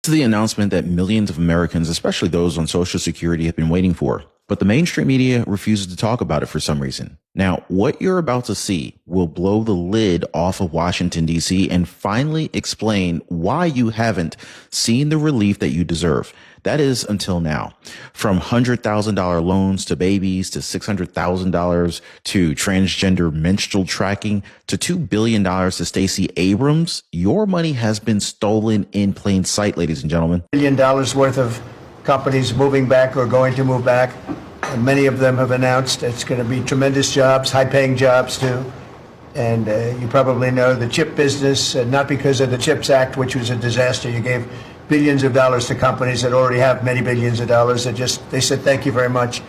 is the announcement that millions of Americans, especially those on Social Security, have been waiting for. But the mainstream media refuses to talk about it for some reason. Now, what you're about to see will blow the lid off of Washington, D.C. and finally explain why you haven't seen the relief that you deserve. That is until now. From $100,000 loans to babies to $600,000 to transgender menstrual tracking to $2 billion to Stacey Abrams, your money has been stolen in plain sight, ladies and gentlemen. $1 billion worth of companies moving back or going to move back. And many of them have announced it's going to be tremendous jobs, high-paying jobs too. And you probably know the chip business, not because of the CHIPS Act, which was a disaster. You gave billions of dollars to companies that already have many billions of dollars. They said thank you very much.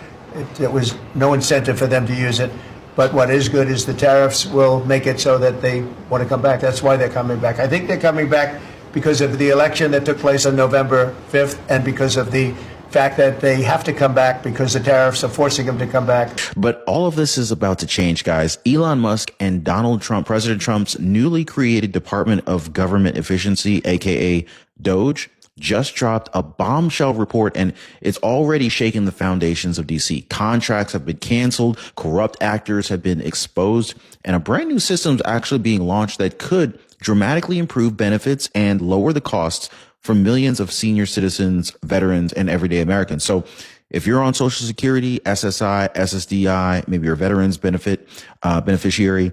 It was no incentive for them to use it. But what is good is the tariffs will make it so that they want to come back. That's why they're coming back. I think they're coming back because of the election that took place on November 5th and because of the fact that they have to come back because the tariffs are forcing them to come back. But all of this is about to change, guys. Elon Musk and Donald Trump, President Trump's newly created Department of Government Efficiency, aka DOGE, just dropped a bombshell report, and it's already shaken the foundations of DC. Contracts have been canceled, corrupt actors have been exposed, and a brand new system is actually being launched that could dramatically improve benefits and lower the costs for millions of senior citizens, veterans, and everyday Americans. So if you're on Social Security, SSI, SSDI, maybe you're a veterans benefit beneficiary,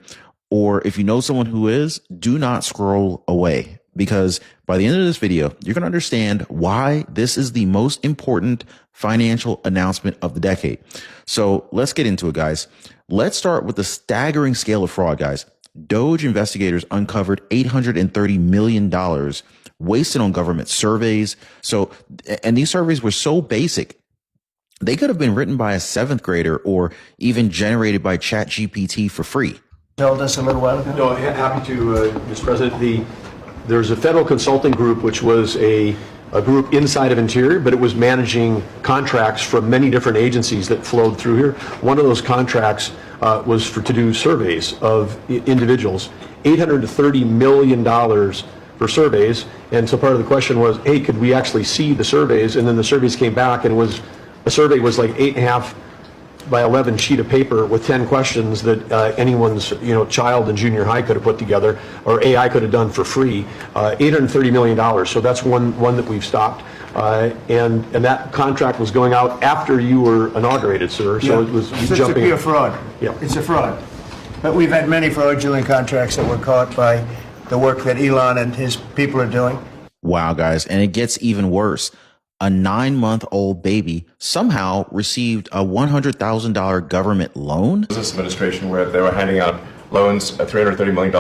or if you know someone who is, do not scroll away, because by the end of this video, you're going to understand why this is the most important financial announcement of the decade. So let's get into it, guys. Let's start with the staggering scale of fraud, guys. DOGE investigators uncovered $830 million wasted on government surveys. And these surveys were so basic, they could have been written by a 7th grader or even generated by ChatGPT for free. Told us a little while ago. No, happy to, Mr. President. There's a federal consulting group, which was a group inside of Interior, but it was managing contracts from many different agencies that flowed through here. One of those contracts was to do surveys of individuals, $830 million for surveys. And so part of the question was, hey, could we actually see the surveys? And then the surveys came back, and a survey was like 8.5 by 11 sheet of paper with 10 questions that anyone's child in junior high could have put together, or AI could have done for free. $830 million. So that's one that we've stopped. And that contract was going out after you were inaugurated, sir. So yeah. it was It's jumping. a pure fraud. Yeah. It's a fraud. But we've had many fraudulent contracts that were caught by the work that Elon and his people are doing. Wow, guys. And it gets even worse. A 9-month-old baby somehow received a $100,000 government loan. This administration where they were handing out loans, $330 million